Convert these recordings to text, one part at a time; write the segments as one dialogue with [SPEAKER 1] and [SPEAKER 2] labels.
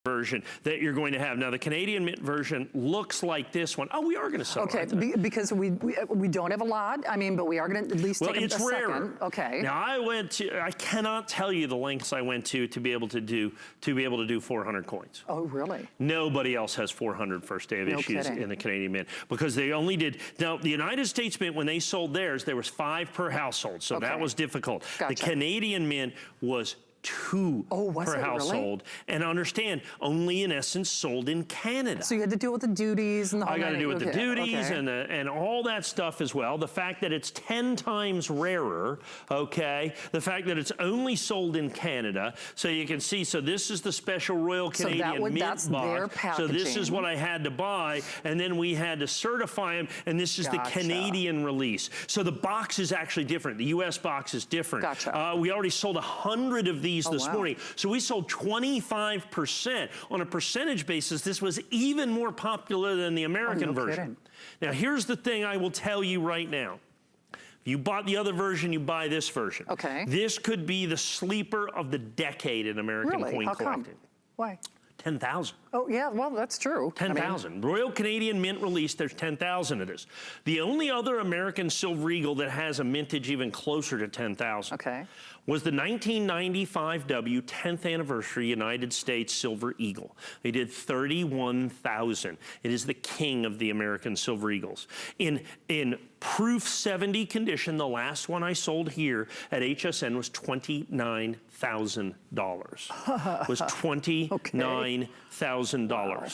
[SPEAKER 1] version that you're going to have. Now, the Canadian Mint version looks like this one. Oh, we are going to sell it.
[SPEAKER 2] Okay, because we don't have a lot. I mean, but we are going to at least take a second. Well, it's rarer. Okay.
[SPEAKER 1] Now, I cannot tell you the lengths I went to be able to do 400 coins.
[SPEAKER 2] Oh, really?
[SPEAKER 1] Nobody else has 400 first day of issues in the Canadian Mint, because they only did. Now, the United States Mint, when they sold theirs, there was 5 per household, so that was difficult.
[SPEAKER 2] Gotcha.
[SPEAKER 1] The Canadian Mint was 2 per household. Really? And understand, only in essence sold in Canada.
[SPEAKER 2] So you had to deal with the duties and the whole
[SPEAKER 1] I got to deal with the duties and all that stuff as well. The fact that it's 10 times rarer, okay? The fact that it's only sold in Canada. So you can see, so this is the special Royal Canadian Mint
[SPEAKER 2] that's
[SPEAKER 1] box.
[SPEAKER 2] Their packaging.
[SPEAKER 1] So this is what I had to buy, and then we had to certify them, and this is the Canadian release. So the box is actually different. The US box is different.
[SPEAKER 2] Gotcha.
[SPEAKER 1] We already sold 100 of these this morning. So we sold 25%. On a percentage basis, this was even more popular than the American version.
[SPEAKER 2] Kidding.
[SPEAKER 1] Now, here's the thing I will tell you right now. If you bought the other version, you buy this version.
[SPEAKER 2] Okay.
[SPEAKER 1] This could be the sleeper of the decade in American coin collecting.
[SPEAKER 2] Why?
[SPEAKER 1] 10,000.
[SPEAKER 2] Oh, yeah, well, that's true.
[SPEAKER 1] 10,000. Royal Canadian Mint release, there's 10,000 of this. The only other American silver eagle that has a mintage even closer to 10,000 was the 1995 W 10th anniversary United States Silver Eagle. They did 31,000. It is the king of the American silver eagles. In proof 70 condition, the last one I sold here at HSN was $29,000. Was $29,000. Wow.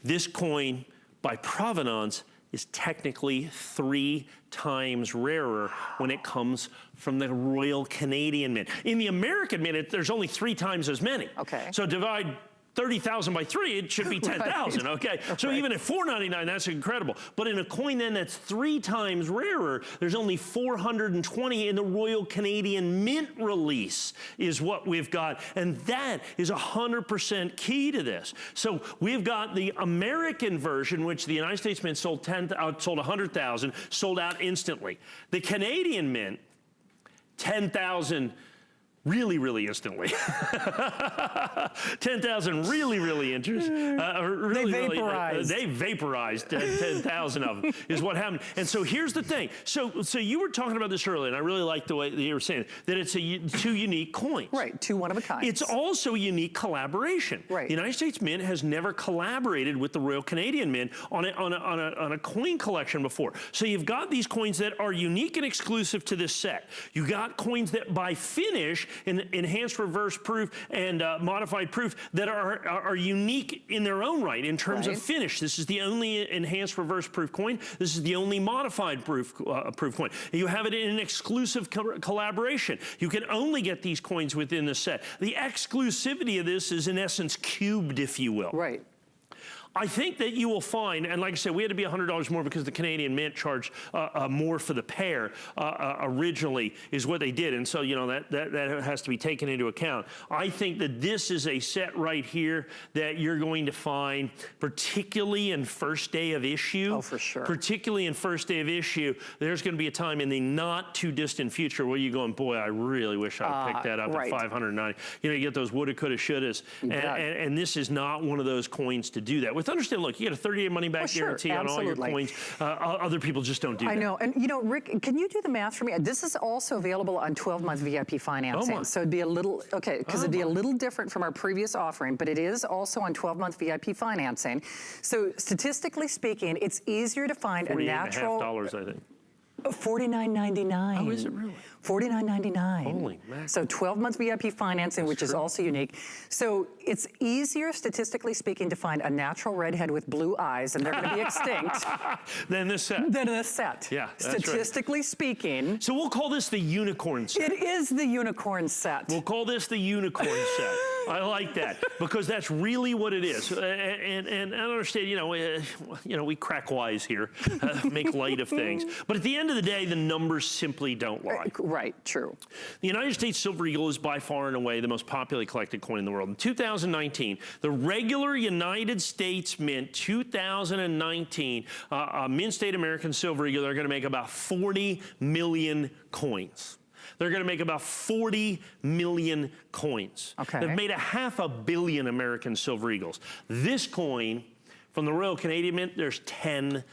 [SPEAKER 1] This coin by provenance is technically 3 times rarer when it comes from the Royal Canadian Mint. In the American Mint, there's only 3 times as many.
[SPEAKER 2] Okay.
[SPEAKER 1] So divide 30,000 by 3, it should be 10,000, okay? So even at $4.99, that's incredible. But in a coin then that's 3 times rarer, there's only 420 in the Royal Canadian Mint release is what we've got. And that is 100% key to this. So we've got the American version, which the United States Mint sold 100,000, sold out instantly. The Canadian Mint, 10,000 really instantly. 10,000 really interesting. They vaporized 10,000 of them is what happened. And so here's the thing. So you were talking about this earlier, and I really like the way that you were saying that it's 2 unique coins.
[SPEAKER 2] Right, 2 one of a kind.
[SPEAKER 1] It's also a unique collaboration.
[SPEAKER 2] Right.
[SPEAKER 1] The United States Mint has never collaborated with the Royal Canadian Mint on a coin collection before. So you've got these coins that are unique and exclusive to this set. You got coins that by finish in enhanced reverse proof and modified proof that are unique in their own right in terms of finish. This is the only enhanced reverse proof coin. This is the only modified proof coin. You have it in an exclusive collaboration. You can only get these coins within the set. The exclusivity of this is in essence cubed, if you will.
[SPEAKER 2] Right.
[SPEAKER 1] I think that you will find, and like I said, we had to be $100 more because the Canadian Mint charged more for the pair originally is what they did. And so, you know, that has to be taken into account. I think that this is a set right here that you're going to find, particularly in first day of issue.
[SPEAKER 2] Oh, for sure.
[SPEAKER 1] Particularly in first day of issue, there's going to be a time in the not too distant future where you're going, boy, I really wish I'd picked that up at $590. You know, you get those woulda, coulda, shouldas. And this is not one of those coins to do that with. Understand, look, you get a 30-day money-back guarantee on all your coins. Other people just don't do that.
[SPEAKER 2] I know, and you know, Rick, can you do the math for me? This is also available on 12-month VIP financing. So it'd be a little, because it'd be a little different from our previous offering, but it is also on 12-month VIP financing. So statistically speaking, it's easier to find a natural...
[SPEAKER 1] $48.50, I think.
[SPEAKER 2] $49.99.
[SPEAKER 1] Oh, is it really?
[SPEAKER 2] $49.99.
[SPEAKER 1] Holy mackerel.
[SPEAKER 2] So 12-month VIP financing, which is also unique. So it's easier, statistically speaking, to find a natural redhead with blue eyes, and they're going to be extinct.
[SPEAKER 1] Than this set.
[SPEAKER 2] Than this set.
[SPEAKER 1] Yeah, that's
[SPEAKER 2] statistically speaking.
[SPEAKER 1] So we'll call this the unicorn set.
[SPEAKER 2] It is the unicorn set.
[SPEAKER 1] We'll call this the unicorn set. I like that because that's really what it is. And I understand, you know, we crack wise here, make light of things. But at the end of the day, the numbers simply don't lie.
[SPEAKER 2] Right, true.
[SPEAKER 1] The United States Silver Eagle is by far and away the most popularly collected coin in the world. In 2019, the regular United States Mint 2019 Mint State American Silver Eagle are going to make about 40 million coins. They're going to make about 40 million coins.
[SPEAKER 2] Okay.
[SPEAKER 1] They've made 500 million American Silver Eagles. This coin from the Royal Canadian Mint, there's 10,000.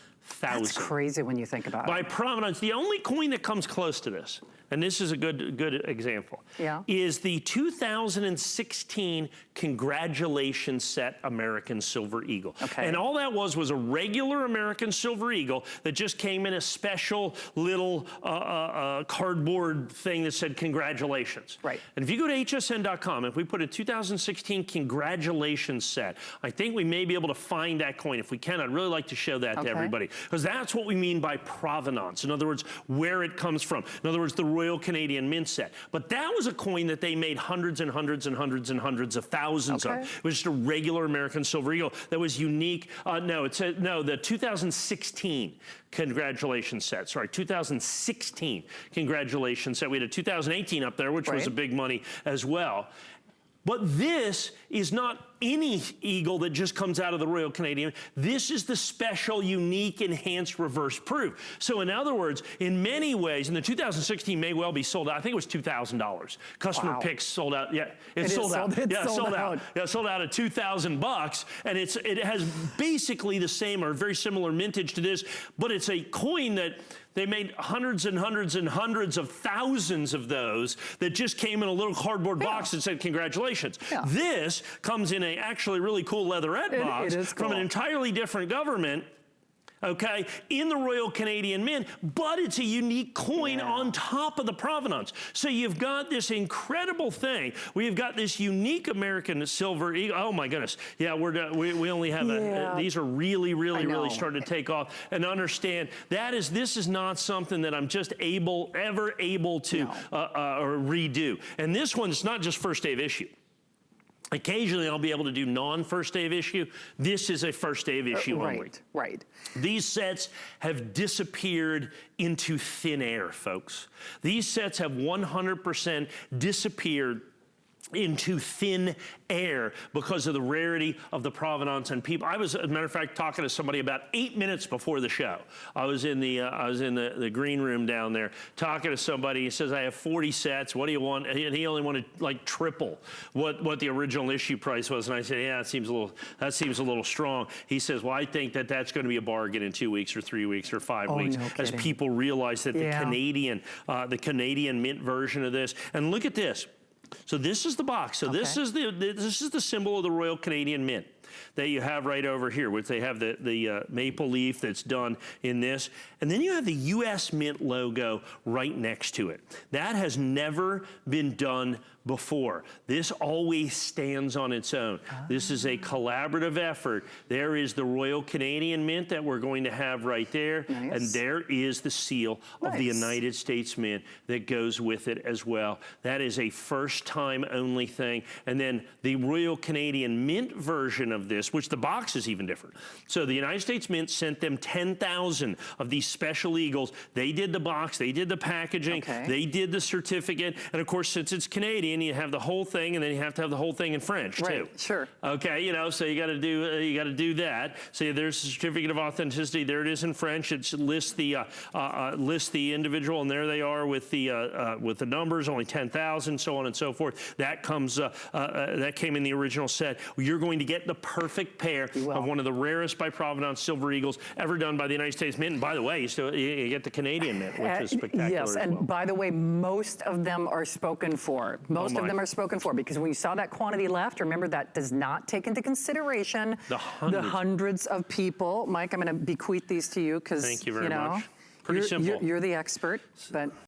[SPEAKER 2] That's crazy when you think about it.
[SPEAKER 1] By provenance, the only coin that comes close to this, and this is a good example, is the 2016 Congratulations Set American Silver Eagle.
[SPEAKER 2] Okay.
[SPEAKER 1] And all that was a regular American Silver Eagle that just came in a special little cardboard thing that said congratulations.
[SPEAKER 2] Right.
[SPEAKER 1] And if you go to hsn.com, if we put a 2016 Congratulations Set, I think we may be able to find that coin. If we can, I'd really like to show that to everybody, because that's what we mean by provenance. In other words, where it comes from. In other words, the Royal Canadian Mint Set. But that was a coin that they made hundreds and hundreds and hundreds and hundreds of thousands of. It was just a regular American Silver Eagle that was unique. The 2016 Congratulations Set. Sorry, 2016 Congratulations Set. We had a 2018 up there, which was a big money as well. But this is not any eagle that just comes out of the Royal Canadian. This is the special, unique, enhanced reverse proof. So in other words, in many ways, and the 2016 may well be sold out. I think it was $2,000. Customer picks sold out. Yeah, it sold out. Yeah, sold out. Yeah, sold out at $2,000, and it has basically the same or very similar mintage to this, but it's a coin that they made hundreds and hundreds and hundreds of thousands of those that just came in a little cardboard box that said congratulations. This comes in a actually really cool leatherette box from an entirely different government, okay, in the Royal Canadian Mint, but it's a unique coin on top of the provenance. So you've got this incredible thing. We've got this unique American Silver Eagle. Oh my goodness. Yeah, we only have these are really starting to take off. And understand this is not something that I'm just ever able to redo. And this one's not just first day of issue. Occasionally, I'll be able to do non-first day of issue. This is a first day of issue only.
[SPEAKER 2] Right.
[SPEAKER 1] These sets have disappeared into thin air, folks. These sets have 100% disappeared into thin air because of the rarity of the provenance and people. I was, as a matter of fact, talking to somebody about 8 minutes before the show. I was in the green room down there talking to somebody. He says, I have 40 sets. What do you want? And he only wanted like triple what the original issue price was. And I said, yeah, that seems a little strong. He says, well, I think that's going to be a bargain in 2 weeks or 3 weeks or 5 weeks as people realize that the Canadian Mint version of this. And look at this. So this is the box. So this is the symbol of the Royal Canadian Mint that you have right over here, which they have the maple leaf that's done in this. And then you have the U.S. Mint logo right next to it. That has never been done before. This always stands on its own. This is a collaborative effort. There is the Royal Canadian Mint that we're going to have right there. And there is the seal of the United States Mint that goes with it as well. That is a first time only thing. And then the Royal Canadian Mint version of this, which the box is even different. So the United States Mint sent them 10,000 of these special eagles. They did the box, they did the packaging, they did the certificate. And of course, since it's Canadian, you have the whole thing, and then you have to have the whole thing in French too.
[SPEAKER 2] Sure.
[SPEAKER 1] Okay, so you got to do that. So there's the certificate of authenticity. There it is in French. It lists the individual, and there they are with the numbers. Only 10,000, so on and so forth. That comes that came in the original set. You're going to get the perfect pair of one of the rarest by provenance Silver Eagles ever done by the United States Mint. And by the way, you get the Canadian Mint, which is spectacular.
[SPEAKER 2] Yes, and by the way, most of them are spoken for. Most of them are spoken for, because when you saw that quantity left, remember that does not take into consideration the hundreds of people. Mike, I'm going to bequeath these to you because
[SPEAKER 1] thank you very much. Pretty simple.
[SPEAKER 2] You're the expert, but